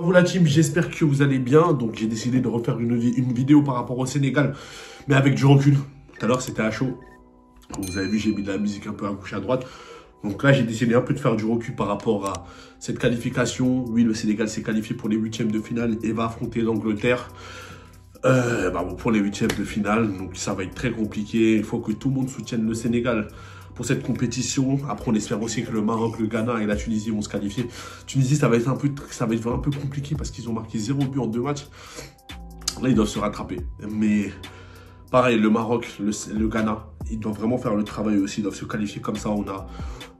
Vous la team, j'espère que vous allez bien. Donc j'ai décidé de refaire une vidéo par rapport au Sénégal, mais avec du recul. Tout à l'heure c'était à chaud. Vous avez vu, j'ai mis de la musique un peu à gauche à droite. Donc là j'ai décidé un peu de faire du recul par rapport à cette qualification. Oui, le Sénégal s'est qualifié pour les huitièmes de finale et va affronter l'Angleterre pour les huitièmes de finale. Donc ça va être très compliqué. Il faut que tout le monde soutienne le Sénégal pour cette compétition. Après, on espère aussi que le Maroc, le Ghana et la Tunisie vont se qualifier. Tunisie, ça va être un peu compliqué parce qu'ils ont marqué 0 but en 2 matchs. Là, ils doivent se rattraper. Mais pareil, le Maroc, le Ghana, ils doivent vraiment faire le travail aussi. Ils doivent se qualifier comme ça.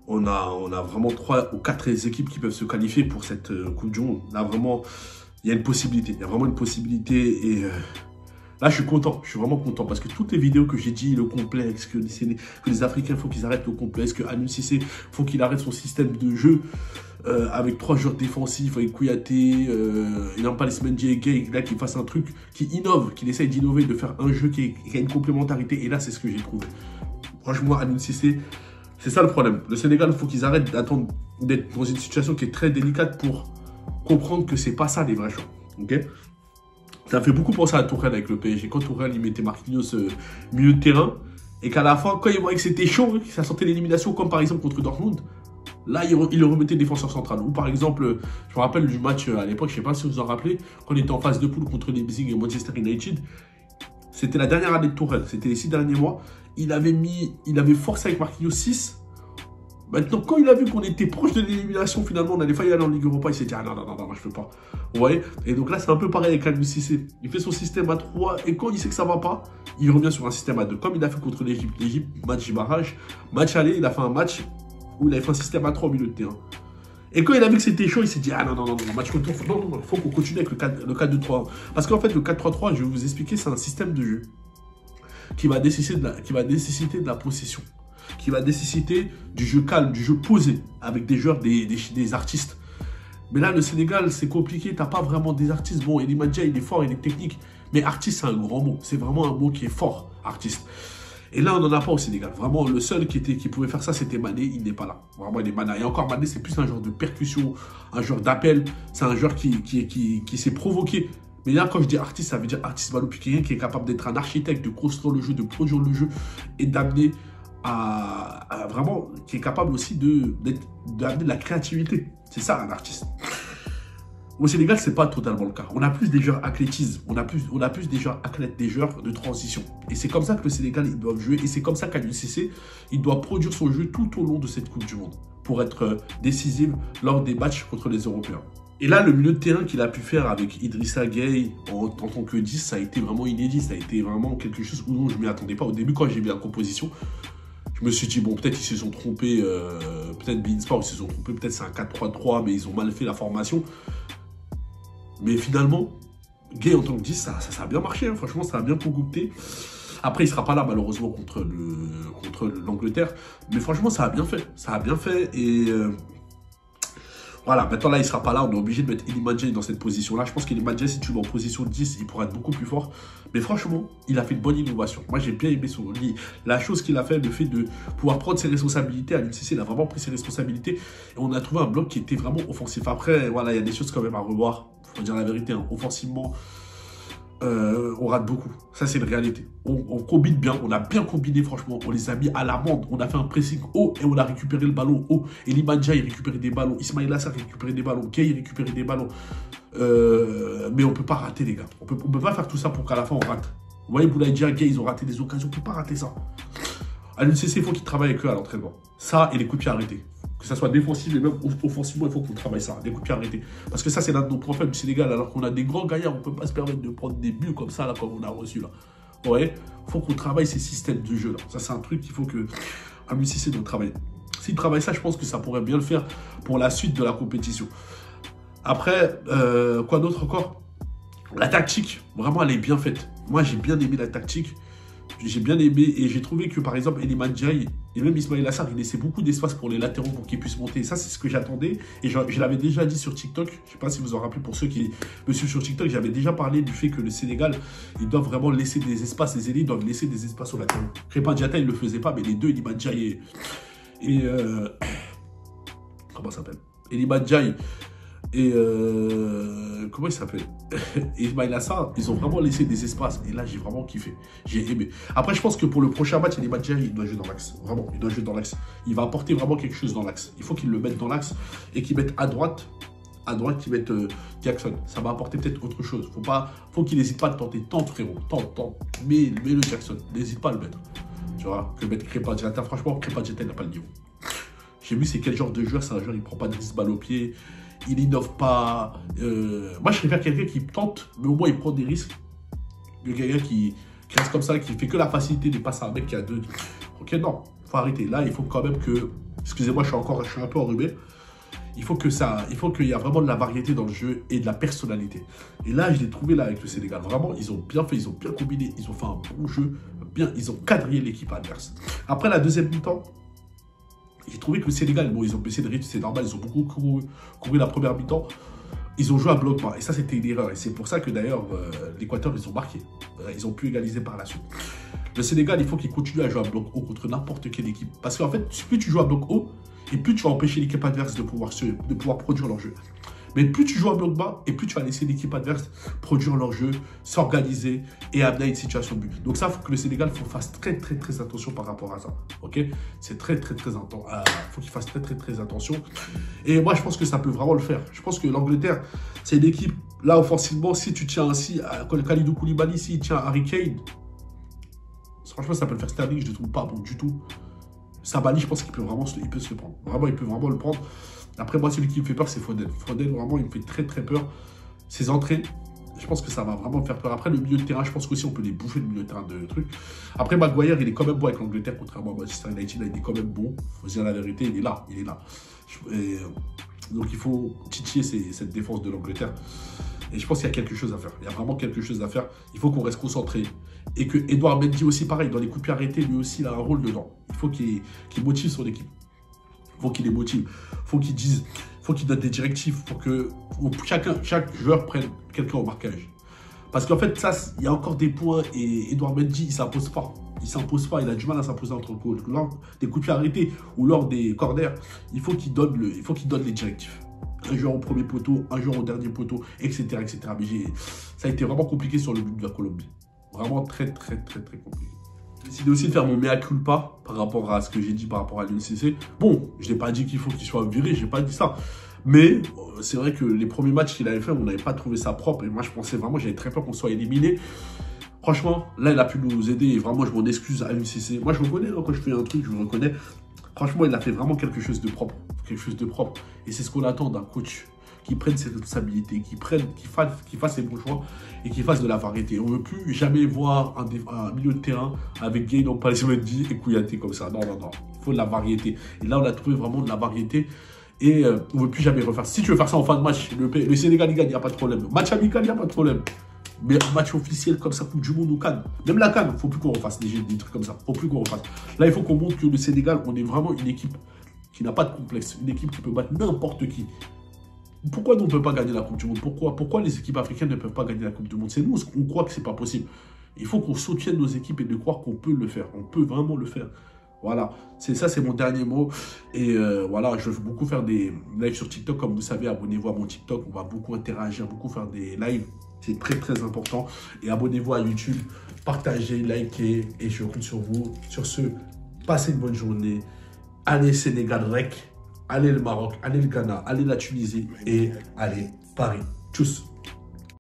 On a vraiment 3 ou 4 équipes qui peuvent se qualifier pour cette Coupe du Monde. Là, vraiment, il y a une possibilité. Il y a vraiment une possibilité et... Là, je suis content, je suis vraiment content parce que toutes les vidéos que j'ai dit, le complexe, que les Africains, il faut qu'ils arrêtent le complexe, que Aliou Cissé, il faut qu'il arrête son système de jeu avec 3 joueurs défensifs, avec Kouyaté, Nampalys Mendy et Gueye, là, qu'il fasse un truc qui innove, qu'il essaye d'innover, de faire un jeu qui a une complémentarité. Et là, c'est ce que j'ai trouvé. Franchement, Aliou Cissé, c'est ça le problème. Le Sénégal, il faut qu'ils arrêtent d'attendre d'être dans une situation qui est très délicate pour comprendre que c'est pas ça les vrais choix. Ok ? Ça fait beaucoup penser à Tourelle avec le PSG. Quand Tourelle, il mettait Marquinhos milieu de terrain, et qu'à la fin, quand il voyait que c'était chaud, que ça sortait l'élimination, comme par exemple contre Dortmund, là, il le remettait défenseur central. Ou par exemple, je me rappelle du match à l'époque, je ne sais pas si vous vous en rappelez, quand on était en phase de poule contre Leipzig et Manchester United, c'était la dernière année de Tourelle, c'était les 6 derniers mois. Il avait forcé avec Marquinhos 6. Maintenant, quand il a vu qu'on était proche de l'élimination, finalement, on allait faillir aller en Ligue Europa, il s'est dit, ah non, je peux pas. Vous voyez? Et donc là, c'est un peu pareil avec Aliou Cissé. Il fait son système à 3, et quand il sait que ça va pas, il revient sur un système à 2. Comme il a fait contre l'Égypte. L'Égypte, match barrage, match aller, il a fait un match où il avait fait un système à 3 au milieu de terrain. Et quand il a vu que c'était chaud, il s'est dit, ah non, match retour, non, il faut qu'on continue avec le 4-2-3. Parce qu'en fait, le 4-3-3, je vais vous expliquer, c'est un système de jeu qui va nécessiter de la possession, qui va nécessiter du jeu calme, du jeu posé, avec des joueurs, des artistes. Mais là, le Sénégal, c'est compliqué, t'as pas vraiment des artistes. Bon, Iliman Ndiaye, il est fort, il est technique, mais artiste, c'est un grand mot. C'est vraiment un mot qui est fort, artiste. Et là, on n'en a pas au Sénégal. Vraiment, le seul qui pouvait faire ça, c'était Mané, il n'est pas là. Vraiment, il est Mané. Et encore, Mané, c'est plus un genre de percussion, un genre d'appel. C'est un joueur qui s'est provoqué. Mais là, quand je dis artiste, ça veut dire artiste ballon-piqué, qui est capable d'être un architecte, de construire le jeu, de produire le jeu et d'amener vraiment, qui est capable aussi d'amener de la créativité. C'est ça un artiste. Au Sénégal, c'est pas totalement le cas. On a plus des joueurs athlétisme, on a plus des joueurs athlètes, des joueurs de transition. Et c'est comme ça que le Sénégal, ils doivent jouer. Et c'est comme ça qu'Aliou Cissé, il doit produire son jeu tout au long de cette Coupe du Monde pour être décisif lors des matchs contre les Européens. Et là, le milieu de terrain qu'il a pu faire avec Idrissa Gueye en tant que 10, ça a été vraiment inédit. Ça a été vraiment quelque chose où je ne m'y attendais pas. Au début, quand j'ai vu la composition, je me suis dit, bon, peut-être ils se sont trompés, peut-être Beansport, ils se sont trompés, peut-être c'est un 4-3-3, mais ils ont mal fait la formation. Mais finalement, Gueye en tant que 10, ça a bien marché, hein. Franchement, ça a bien concocté. Après, il ne sera pas là, malheureusement, contre l'Angleterre. Mais franchement, ça a bien fait. Ça a bien fait et... voilà, maintenant là, il ne sera pas là. On est obligé de mettre Iliman Ndiaye dans cette position-là. Je pense qu'Iliman Ndiaye, si tu le mets en position 10, il pourra être beaucoup plus fort. Mais franchement, il a fait une bonne innovation. Moi, j'ai bien aimé la chose qu'il a fait, le fait de pouvoir prendre ses responsabilités. Aliou Cissé, il a vraiment pris ses responsabilités. Et on a trouvé un bloc qui était vraiment offensif. Après, voilà, il y a des choses quand même à revoir. Il faut dire la vérité, hein. Offensivement, on rate beaucoup. Ça, c'est une réalité. On combine bien. On a bien combiné, franchement. On les a mis à l'amende. On a fait un pressing haut et on a récupéré le ballon haut. Et Iliman Ndiaye récupérait des ballons. Ismaïla Assar récupérait des ballons. Gueye récupérait des ballons. Mais on ne peut pas rater, les gars. On peut pas faire tout ça pour qu'à la fin, on rate. Vous voyez, Boulaye Dia, Gueye, ils ont raté des occasions. On ne peut pas rater ça. Aliou Cissé, il faut qu'il travaille avec eux à l'entraînement. Ça et les coups de pied arrêtés. Que ça soit défensif et même offensivement, il faut qu'on travaille ça. Les coups de pied arrêtés. Parce que ça, c'est l'un de nos problèmes du Sénégal. Alors qu'on a des grands gaillards, on ne peut pas se permettre de prendre des buts comme ça, là, comme on a reçu là. Vous voyez, il faut qu'on travaille ces systèmes de jeu là. Ça, c'est un truc qu'il faut que Aliou Cissé doit travailler. S'il travaille ça, je pense que ça pourrait bien le faire pour la suite de la compétition. Après, quoi d'autre encore? La tactique, vraiment, elle est bien faite. Moi, j'ai bien aimé la tactique. J'ai bien aimé et j'ai trouvé que, par exemple, Iliman Ndiaye et même Ismaïla Assar, il laissait beaucoup d'espace pour les latéraux pour qu'ils puissent monter. Et ça, c'est ce que j'attendais. Et je l'avais déjà dit sur TikTok. Je ne sais pas si vous vous en rappelez pour ceux qui me suivent sur TikTok. J'avais déjà parlé du fait que le Sénégal, ils doivent vraiment laisser des espaces. Les ailiers doivent laisser des espaces aux latéraux. Krépin Diatta, il ne le faisait pas, mais les deux, Iliman Ndiaye et comment ça s'appelle? Iliman Ndiaye et comment il s'appelle et Ismaïla Sarr, ils ont vraiment laissé des espaces. Et là, j'ai vraiment kiffé. J'ai aimé. Après, je pense que pour le prochain match, il doit jouer dans l'axe. Vraiment, il doit jouer dans l'axe. Il va apporter vraiment quelque chose dans l'axe. Il faut qu'il le mette dans l'axe et qu'il mette à droite, qu'ils mettent Jackson. Ça va apporter peut-être autre chose. Faut qu'il n'hésite pas à tenter. Tente, frérot. Tente. Mais le Jackson. N'hésite pas à le mettre. Tu vois, que mettre Crépin Diatta. Franchement, Crépin Diatta, il n'a pas le niveau. J'ai vu c'est quel genre de joueur. C'est un joueur, il ne prend pas de risque balle au pied. Il n'innove pas. Moi, je préfère quelqu'un qui tente, mais au moins il prend des risques. Que quelqu'un qui reste comme ça, qui fait que la facilité de passer à un mec qui a deux. Ok, non, faut arrêter. Là, il faut quand même que. Excusez-moi, je suis un peu enrhumé. Il faut qu'il y ait vraiment de la variété dans le jeu et de la personnalité. Et là, je l'ai trouvé là avec le Sénégal. Vraiment, ils ont bien fait, ils ont bien combiné, ils ont fait un bon jeu. Ils ont quadrillé l'équipe adverse. Après la deuxième mi-temps, j'ai trouvé que le Sénégal, bon, ils ont baissé de rythme, c'est normal, ils ont beaucoup couru la première mi-temps. Ils ont joué à bloc bas, et ça, c'était une erreur. Et c'est pour ça que d'ailleurs, l'Équateur, ils ont marqué. Ils ont pu égaliser par la suite. Le Sénégal, il faut qu'il continue à jouer à bloc haut contre n'importe quelle équipe. Parce qu'en fait, plus tu joues à bloc haut, et plus tu vas empêcher l'équipe adverse de pouvoir produire leur jeu. Mais plus tu joues à bloc bas, et plus tu vas laisser l'équipe adverse produire leur jeu, s'organiser et amener à une situation de but. Donc ça, il faut que le Sénégal fasse très attention par rapport à ça. Ok, c'est très important. Faut qu'il fasse très attention. Et moi, je pense que ça peut vraiment le faire. Je pense que l'Angleterre, c'est une équipe, là, offensivement, si tu tiens ainsi à Kalidou Koulibaly, s'il tient à Harry Kane, franchement, ça peut le faire. Sterling, je ne le trouve pas bon du tout. Sabali, je pense qu'il peut vraiment se le prendre. Vraiment, il peut vraiment le prendre. Après, moi, celui qui me fait peur, c'est Foden. Foden, vraiment, il me fait très peur. Ses entrées, je pense que ça va vraiment me faire peur. Après, le milieu de terrain, je pense qu'aussi, on peut les bouffer le milieu de terrain de trucs. Après, Maguire, il est quand même bon avec l'Angleterre, contrairement à Manchester United. Là, il est quand même bon. Il faut dire la vérité, il est là. Donc, il faut titiller cette défense de l'Angleterre. Et je pense qu'il y a quelque chose à faire. Il y a vraiment quelque chose à faire. Il faut qu'on reste concentré. Et que Edouard Mendy aussi, pareil, dans les coups de pied arrêtés, lui aussi, il a un rôle dedans. Il faut qu'il motive son équipe. Il faut qu'il les motive. Il faut qu'il donne des directives pour que chaque joueur prenne quelqu'un au marquage. Parce qu'en fait, ça, il y a encore des points et Edouard Mendy, il ne s'impose pas. Il a du mal à s'imposer entre le coup. Lors des coups de pied arrêtés ou lors des corners, il faut qu'il donne les directives. Un joueur au premier poteau, un joueur au dernier poteau, etc. Mais ça a été vraiment compliqué sur le but de la Colombie. Vraiment très compliqué. J'ai décidé aussi de faire mon mea culpa par rapport à ce que j'ai dit par rapport à l'UNCC. Bon, je n'ai pas dit qu'il faut qu'il soit viré, je n'ai pas dit ça. Mais c'est vrai que les premiers matchs qu'il avait fait, on n'avait pas trouvé ça propre. Et moi, je pensais vraiment, j'avais très peur qu'on soit éliminé. Franchement, là, il a pu nous aider. Et vraiment, je m'en excuse à l'UNCC. Moi, je reconnais, hein, quand je fais un truc, je me reconnais. Franchement, il a fait vraiment quelque chose de propre. Et c'est ce qu'on attend d'un coach. Qui prenne ses responsabilités, qui fasse ses bons choix et qui fasse de la variété. On ne veut plus jamais voir un milieu de terrain avec Gaël Palesmedi et Kouyaté comme ça. Non. Il faut de la variété. Et là, on a trouvé vraiment de la variété. Et on ne veut plus jamais refaire. Si tu veux faire ça en fin de match, le Sénégal, il gagne, il n'y a pas de problème. Match amical, il n'y a pas de problème. Mais un match officiel comme ça, Coupe du Monde ou Cannes. Même la Cannes, il ne faut plus qu'on refasse des trucs comme ça. Il ne faut plus qu'on refasse. Là, il faut qu'on montre que le Sénégal, on est vraiment une équipe qui n'a pas de complexe. Une équipe qui peut battre n'importe qui. Pourquoi nous, on ne peut pas gagner la Coupe du Monde? Pourquoi les équipes africaines ne peuvent pas gagner la Coupe du Monde? C'est nous, on croit que ce n'est pas possible. Il faut qu'on soutienne nos équipes et de croire qu'on peut le faire. On peut vraiment le faire. Voilà, c'est mon dernier mot. Et voilà, je veux beaucoup faire des lives sur TikTok. Comme vous savez, abonnez-vous à mon TikTok. On va beaucoup interagir, beaucoup faire des lives. C'est très important. Et abonnez-vous à YouTube. Partagez, likez. Et je compte sur vous. Sur ce, passez une bonne journée. Allez Sénégal Rec. Allez le Maroc, allez le Ghana, allez la Tunisie et allez Paris. Tchuss.